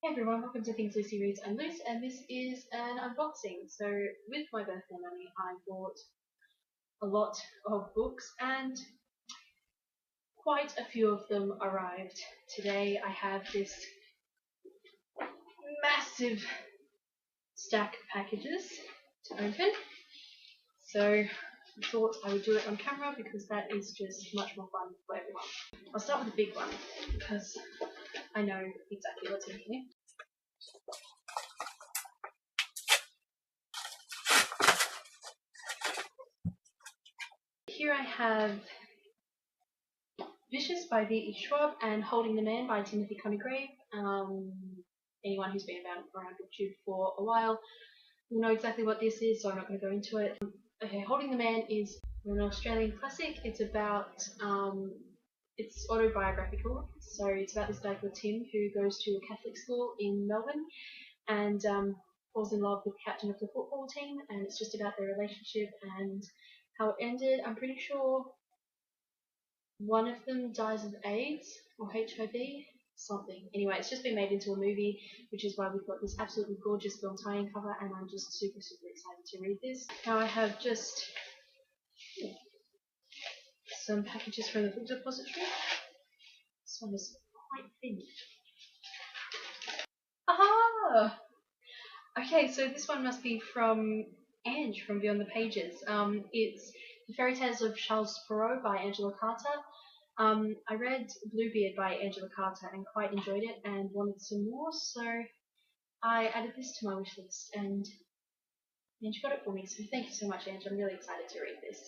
Hey everyone, welcome to Things Lucy Reads. I'm Luce, and this is an unboxing. So, with my birthday money, I bought a lot of books, and quite a few of them arrived. Today, I have this massive stack of packages to open. So, I thought I would do it on camera because that is just much more fun for everyone. I'll start with the big one because I know exactly what's in here. Here I have Vicious by V.E. Schwab and Holding the Man by Timothy Coney-Grave. Anyone who's been around BookTube for a while will know exactly what this is, so I'm not going to go into it. Okay, Holding the Man is an Australian classic. It's about, it's autobiographical, so it's about this guy called Tim who goes to a Catholic school in Melbourne and falls in love with the captain of the football team, and it's just about their relationship and how it ended. I'm pretty sure one of them dies of AIDS or HIV, something. Anyway, it's just been made into a movie, which is why we've got this absolutely gorgeous film tie-in cover, and I'm just super excited to read this. Now I have just some packages from the book depository. This one is quite thin. Aha! Okay, so this one must be from Ange from Beyond the Pages. It's The Fairy Tales of Charles Perrault by Angela Carter. I read Bluebeard by Angela Carter and quite enjoyed it and wanted some more, so I added this to my wish list, and Ange got it for me, so thank you so much, Ange. I'm really excited to read this.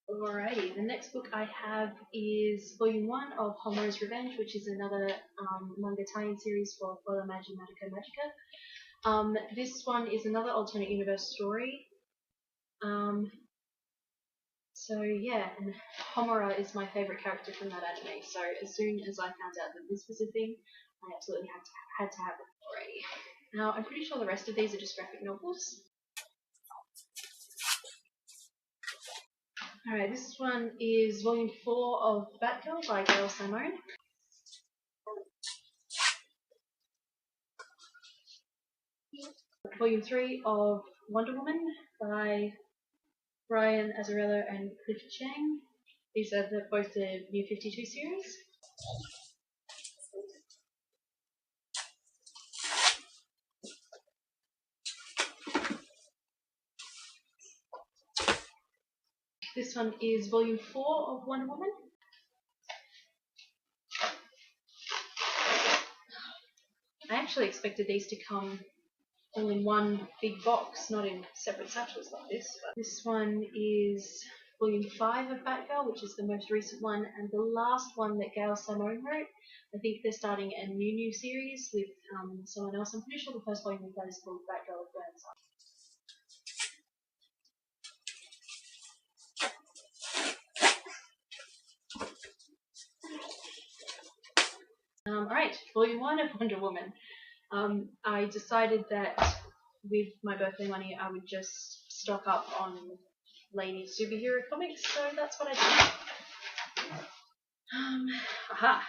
Alrighty, the next book I have is Volume 1 of Homeru's Revenge, which is another manga tie-in series for Foiler Magi Magica Magica. This one is another alternate universe story. So yeah, and Homura is my favourite character from that anime, so as soon as I found out that this was a thing, I absolutely had to have it already. Now, I'm pretty sure the rest of these are just graphic novels. Alright, this one is Volume 4 of Batgirl by Gail Simone. Volume 3 of Wonder Woman by Brian Azzarello and Clifford Chang. These are both the New 52 series. This one is Volume 4 of Wonder Woman. I actually expected these to come all in one big box, not in separate satchels like this. But this one is Volume 5 of Batgirl, which is the most recent one, and the last one that Gail Simone wrote. I think they're starting a new series with someone else. I'm pretty sure the first volume of that is called Batgirl of Burnside. Alright, Volume 1 of Wonder Woman. I decided that with my birthday money I would just stock up on lady superhero comics, so that's what I did. Aha!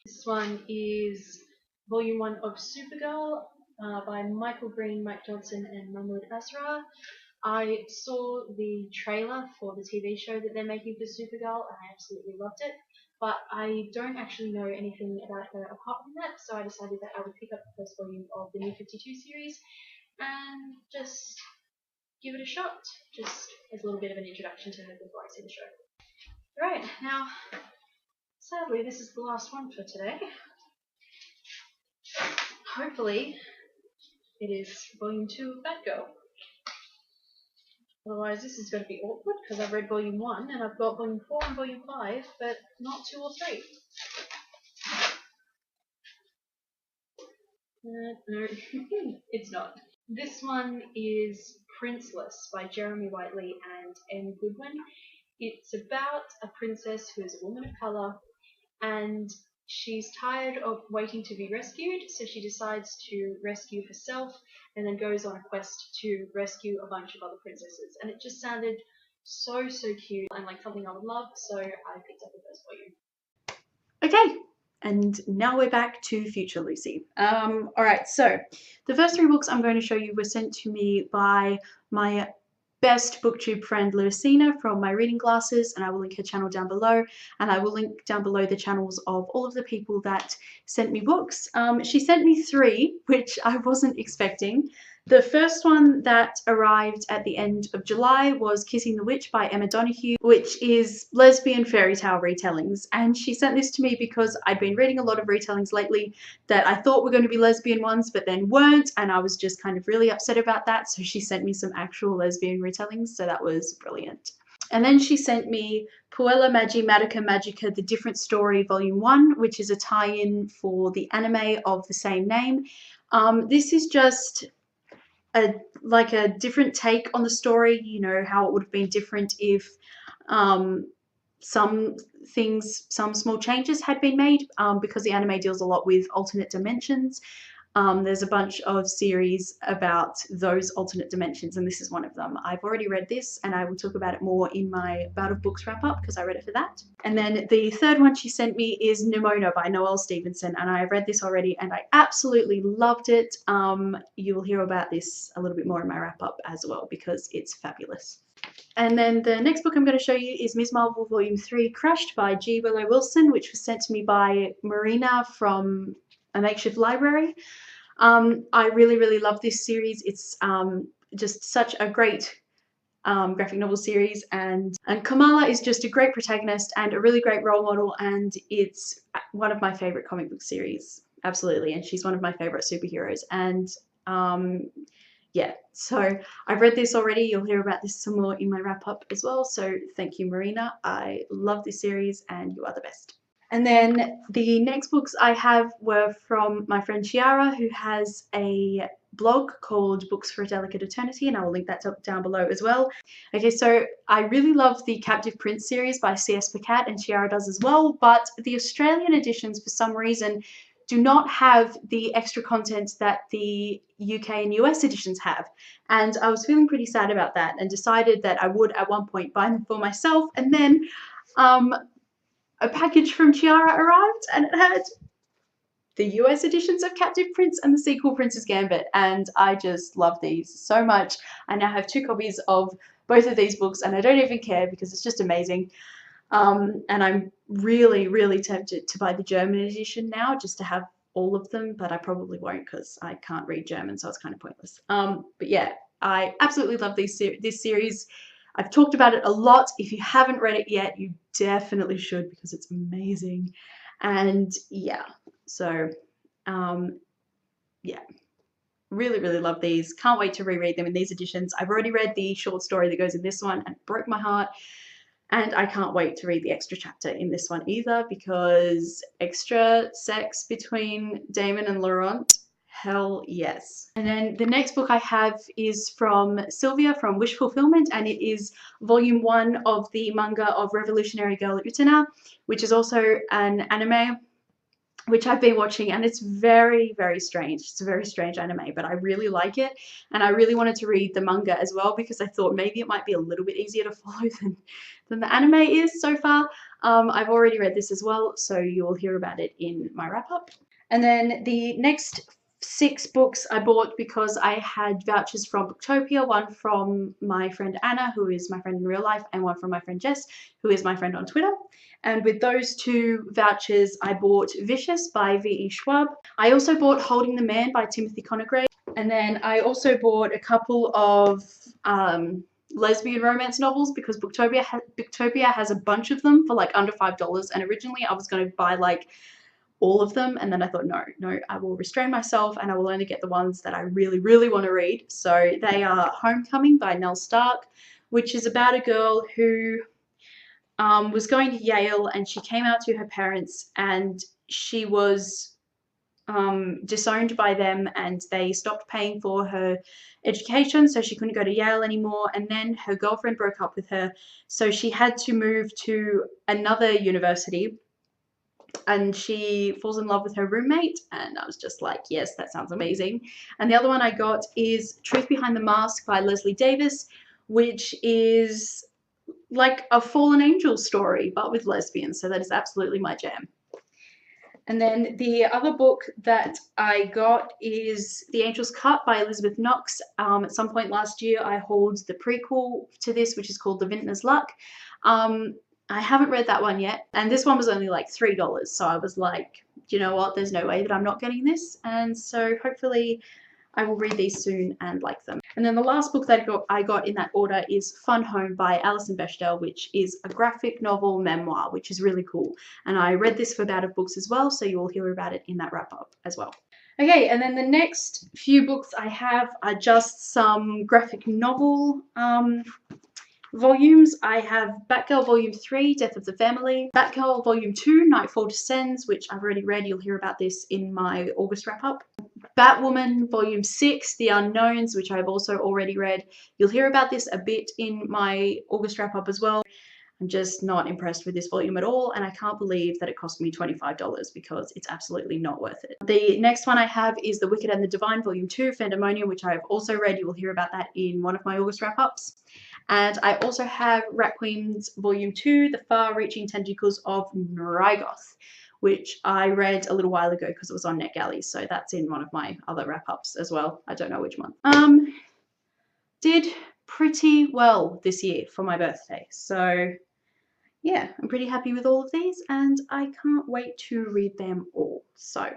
This one is Volume 1 of Supergirl by Michael Green, Mike Johnson, and Mahmoud Asrar. I saw the trailer for the TV show that they're making for Supergirl, and I absolutely loved it. But I don't actually know anything about her apart from that, so I decided that I would pick up the first volume of the New 52 series and just give it a shot, just as a little bit of an introduction to her before I see the show. Right, now, sadly, this is the last one for today. Hopefully, it is Volume 2 of Batgirl. Otherwise, this is going to be awkward because I've read Volume 1 and I've got Volume 4 and Volume 5, but not 2 or 3. No, it's not. This one is Princeless by Jeremy Whiteley and Anne Goodwin. It's about a princess who is a woman of colour, and she's tired of waiting to be rescued, so she decides to rescue herself and then goes on a quest to rescue a bunch of other princesses. And it just sounded so cute and like something I would love, so I picked up the first volume. Okay, and now we're back to Future Lucy. Alright, so the first 3 books I'm going to show you were sent to me by my best booktube friend Lucina from my reading glasses, and I will link her channel down below, and I will link down below the channels of all of the people that sent me books. She sent me 3, which I wasn't expecting. The first one that arrived at the end of July was Kissing the Witch by Emma Donoghue, which is lesbian fairy tale retellings. And she sent this to me because I'd been reading a lot of retellings lately that I thought were going to be lesbian ones, but then weren't. And I was just kind of really upset about that. So she sent me some actual lesbian retellings. So that was brilliant. And then she sent me Puella Magi Magica Magica The Different Story Volume 1, which is a tie-in for the anime of the same name. This is just a different take on the story, you know, how it would have been different if some small changes had been made, because the anime deals a lot with alternate dimensions. There's a bunch of series about those alternate dimensions, and this is one of them. I've already read this, and I will talk about it more in my Bout of Books wrap-up, because I read it for that. And then the third one she sent me is Nimona by Noelle Stevenson, and I've read this already, and I absolutely loved it. You will hear about this a little bit more in my wrap-up as well, because it's fabulous. And then the next book I'm going to show you is Ms. Marvel Volume 3 Crushed by G. Willow Wilson, which was sent to me by Marina from A Makeshift Library. I really, really love this series. It's just such a great graphic novel series, and Kamala is just a great protagonist and a really great role model, and it's one of my favorite comic book series, absolutely, and she's one of my favorite superheroes. And yeah, so I've read this already. You'll hear about this some more in my wrap up as well, so thank you, Marina. I love this series and you are the best. And then the next books I have were from my friend Chiara, who has a blog called Books for a Delicate Eternity, and I will link that down below as well. Okay, so I really love the Captive Prince series by C.S. Pacat, and Chiara does as well, but the Australian editions, for some reason, do not have the extra content that the UK and US editions have. And I was feeling pretty sad about that, and decided that I would at one point buy them for myself, and then a package from Chiara arrived, and it had the US editions of Captive Prince and the sequel Prince's Gambit, and I just love these so much. I now have 2 copies of both of these books, and I don't even care because it's just amazing. And I'm really, really tempted to buy the German edition now just to have all of them, but I probably won't because I can't read German, so it's kind of pointless. But yeah, I absolutely love this series. I've talked about it a lot. If you haven't read it yet, you definitely should because it's amazing. And yeah, so yeah, really, really love these. Can't wait to reread them in these editions. I've already read the short story that goes in this one and it broke my heart. And I can't wait to read the extra chapter in this one either, because extra sex between Damon and Laurent, hell yes. And then the next book I have is from Sylvia from Wish Fulfillment, and it is volume 1 of the manga of Revolutionary Girl Utena, which is also an anime which I've been watching, and it's very, very strange. It's a very strange anime, but I really like it, and I really wanted to read the manga as well because I thought maybe it might be a little bit easier to follow than the anime is so far. I've already read this as well, so you'll hear about it in my wrap-up. And then the next 6 books I bought because I had vouchers from Booktopia, one from my friend Anna, who is my friend in real life, and one from my friend Jess, who is my friend on Twitter. And with those 2 vouchers, I bought Vicious by V.E. Schwab. I also bought Holding the Man by Timothy Conagray. And then I also bought a couple of lesbian romance novels because Booktopia has a bunch of them for like under $5. And originally I was going to buy like all of them, and then I thought, no, I will restrain myself and I will only get the ones that I really, really want to read. So they are Homecoming by Nell Stark, which is about a girl who was going to Yale, and she came out to her parents, and she was disowned by them, and they stopped paying for her education, so she couldn't go to Yale anymore. And then her girlfriend broke up with her, so she had to move to another university, and she falls in love with her roommate, and I was just like, yes, that sounds amazing. And the other one I got is Truth Behind the Mask by Leslie Davis, which is like a fallen angel story but with lesbians, so that is absolutely my jam. And then the other book that I got is The Angel's Cut by Elizabeth Knox. At some point last year, I hauled the prequel to this, which is called The Vintner's Luck. I haven't read that one yet, and this one was only like $3, so I was like, you know what, there's no way that I'm not getting this, and so hopefully I will read these soon and like them. And then the last book that I got in that order is Fun Home by Alison Bechdel, which is a graphic novel memoir, which is really cool. And I read this for Bout of Books as well, so you will hear about it in that wrap up as well. Okay, and then the next few books I have are just some graphic novel volumes. I have Batgirl Volume 3, Death of the Family, Batgirl Volume 2, Nightfall Descends, which I've already read. You'll hear about this in my August wrap-up. Batwoman Volume 6, The Unknowns, which I've also already read. You'll hear about this a bit in my August wrap-up as well. I'm just not impressed with this volume at all, and I can't believe that it cost me $25 because it's absolutely not worth it. The next one I have is The Wicked and the Divine Volume 2, Fandemonium, which I have also read. You will hear about that in one of my August wrap-ups. And I also have Rat Queens Volume 2, The Far-Reaching Tentacles of Nrigoth, which I read a little while ago because it was on NetGalley, so that's in one of my other wrap-ups as well. I don't know which month. Did pretty well this year for my birthday, so yeah, I'm pretty happy with all of these, and I can't wait to read them all. So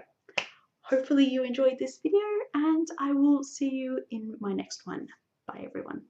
hopefully you enjoyed this video, and I will see you in my next one. Bye everyone.